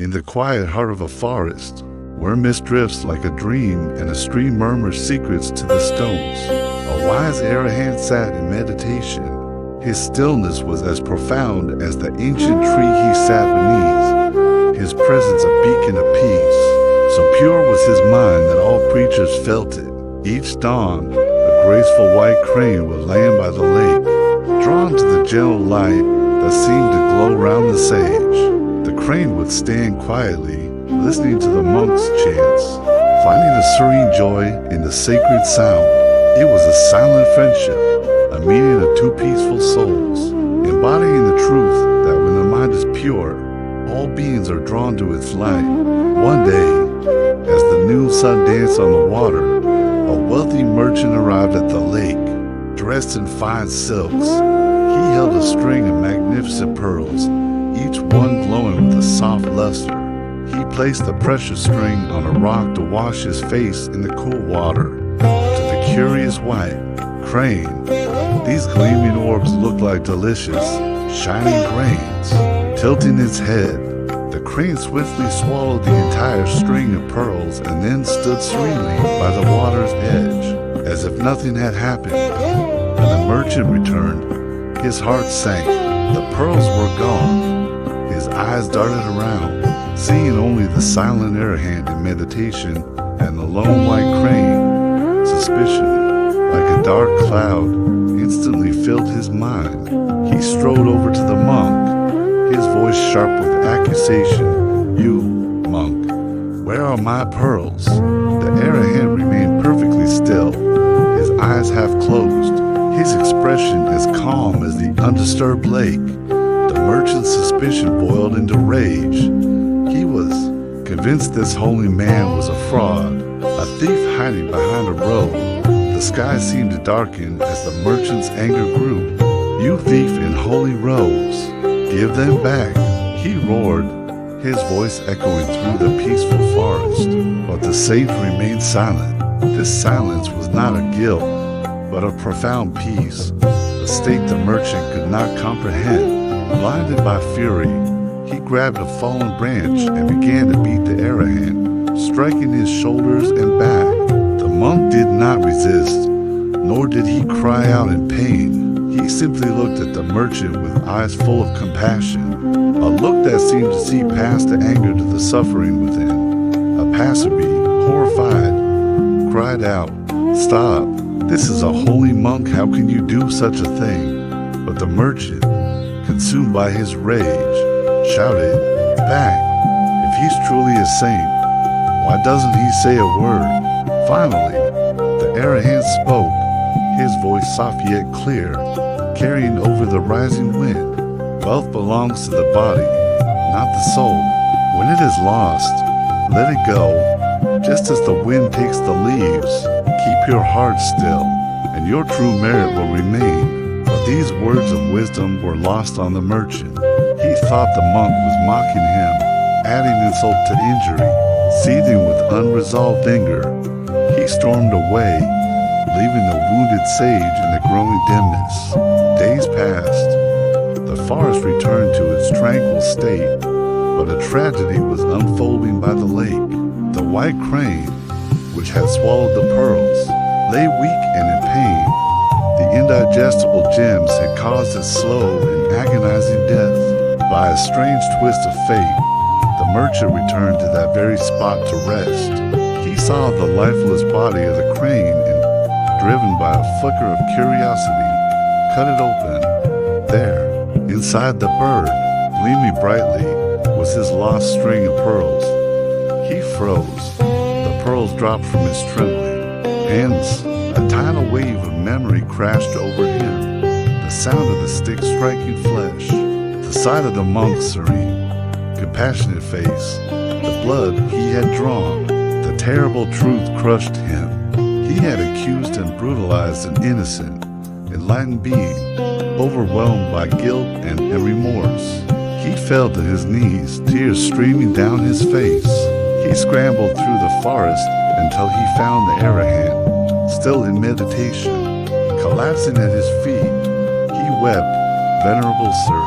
In the quiet heart of a forest, where mist drifts like a dream and a stream murmurs secrets to the stones, a wise Arahan sat in meditation. His stillness was as profound as the ancient tree he sat beneath, his presence a beacon of peace. So pure was his mind that all creatures felt it. Each dawn, a graceful white crane would land by the lake, drawn to the gentle light that seemed to glow round the sage. The crane would stand quietly, listening to the monks' chants, finding a serene joy in the sacred sound. It was a silent friendship, a meeting of two peaceful souls, embodying the truth that when the mind is pure, all beings are drawn to its light. One day, as the noon sun danced on the water, a wealthy merchant arrived at the lake, dressed in fine silks. He held a string of magnificent pearls, each one glowing with a soft luster. He placed the precious string on a rock to wash his face in the cool water. To the curious white crane, these gleaming orbs looked like delicious, shining grains. Tilting its head, the crane swiftly swallowed the entire string of pearls and then stood serenely by the water's edge, as if nothing had happened. When the merchant returned, his heart sank. The pearls were gone. His eyes darted around, seeing only the silent Arahan in meditation and the lone white crane. Suspicion, like a dark cloud, instantly filled his mind. He strode over to the monk, his voice sharp with accusation. "You, monk, where are my pearls?" The Arahan remained perfectly still, his eyes half closed, his expression as calm as the undisturbed lake. The merchant's suspicion boiled into rage. He was convinced this holy man was a fraud, a thief hiding behind a robe. The sky seemed to darken as the merchant's anger grew. "You thief in holy robes, give them back," he roared, his voice echoing through the peaceful forest. But the sage remained silent. This silence was not a guilt, but a profound peace, a state the merchant could not comprehend. Blinded by fury, he grabbed a fallen branch and began to beat the Arahan, striking his shoulders and back. The monk did not resist, nor did he cry out in pain. He simply looked at the merchant with eyes full of compassion, a look that seemed to see past the anger to the suffering within. A passerby, horrified, cried out, "Stop! This is a holy monk, how can you do such a thing?" But the merchant, consumed by his rage, shouted back, "If he's truly a saint, why doesn't he say a word?" Finally, the Arahan spoke, his voice soft yet clear, carrying over the rising wind. "Wealth belongs to the body, not the soul. When it is lost, let it go, just as the wind takes the leaves. Keep your heart still, and your true merit will remain." But these words of wisdom were lost on the merchant. He thought the monk was mocking him, adding insult to injury. Seething with unresolved anger, he stormed away, leaving the wounded sage in the growing dimness. Days passed. The forest returned to its tranquil state, but a tragedy was unfolding by the lake. The white crane, which had swallowed the pearls, lay weak and in pain. The indigestible gems had caused its slow and agonizing death. By a strange twist of fate, the merchant returned to that very spot to rest. He saw the lifeless body of the crane and, driven by a flicker of curiosity, cut it open. There, inside the bird, gleaming brightly, was his lost string of pearls. He froze. The pearls dropped from his trembling hands. A tidal wave of memory crashed over him, the sound of the stick striking flesh, the sight of the monk's serene, compassionate face, the blood he had drawn. The terrible truth crushed him. He had accused and brutalized an innocent, enlightened being, overwhelmed by guilt and remorse. He fell to his knees, tears streaming down his face. He scrambled through the forest until he found the Arahan, still in meditation. Collapsing at his feet, he wept, "Venerable sir,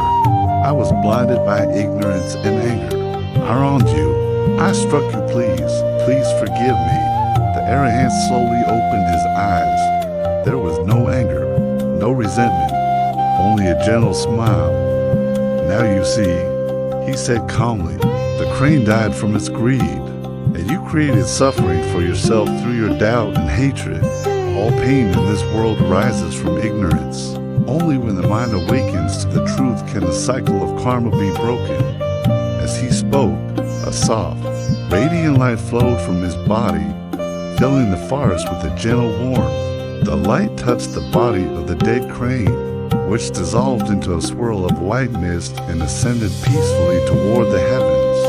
I was blinded by ignorance and anger. I wronged you. I struck you, please. Please forgive me. The Arahant slowly opened his eyes. There was no anger, no resentment, only a gentle smile. Now you see, he said calmly, the crane died from its greed, and you created suffering for yourself through your doubt and hatred. All pain in this world arises from ignorance. Only when the mind awakens to the truth can the cycle of karma be broken. As he spoke, a soft, radiant light flowed from his body, filling the forest with a gentle warmth. The light touched the body of the dead crane, which dissolved into a swirl of white mist and ascended peacefully toward the heavens.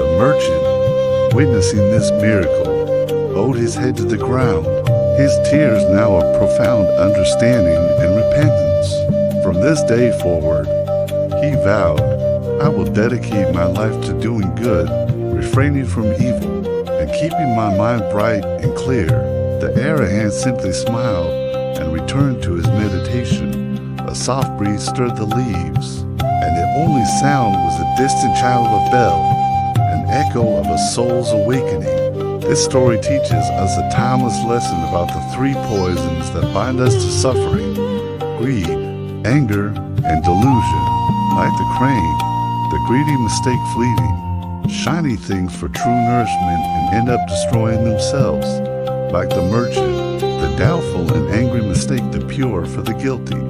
The merchant, witnessing this miracle, bowed his head to the ground, his tears now of profound understanding and repentance. From this day forward, he vowed, I will dedicate my life to doing good, refraining from evil, and keeping my mind bright and clear. The Arahant simply smiled and returned to his meditation. A soft breeze stirred the leaves, and the only sound was the distant chime of a bell, an echo of a soul's awakening. This story teaches us a timeless lesson about the three poisons that bind us to suffering: greed, anger, and delusion. Like the crane, the greedy mistake fleeting, shiny things for true nourishment and end up destroying themselves. Like the merchant, the doubtful and angry mistake the pure for the guilty,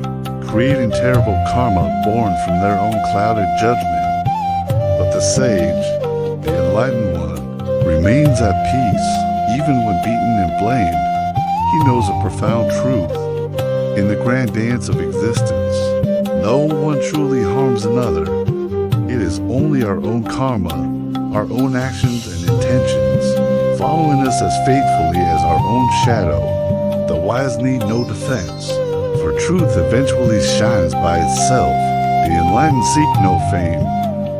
creating terrible karma born from their own clouded judgment. But the sage, the enlightened one, remains at peace even when beaten and blamed. He knows a profound truth. In the grand dance of existence, no one truly harms another. It is only our own karma, our own actions and intentions, following us as faithfully as our own shadow. The wise need no defense, for truth eventually shines by itself. The enlightened seek no fame,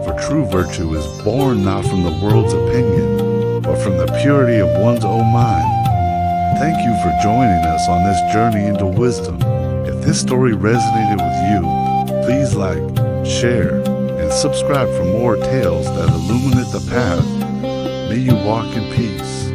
for true virtue is born not from the world's opinion, but from the purity of one's own mind. Thank you for joining us on this journey into wisdom. If this story resonated with you, please like, share, and subscribe for more tales that illuminate the path. May you walk in peace.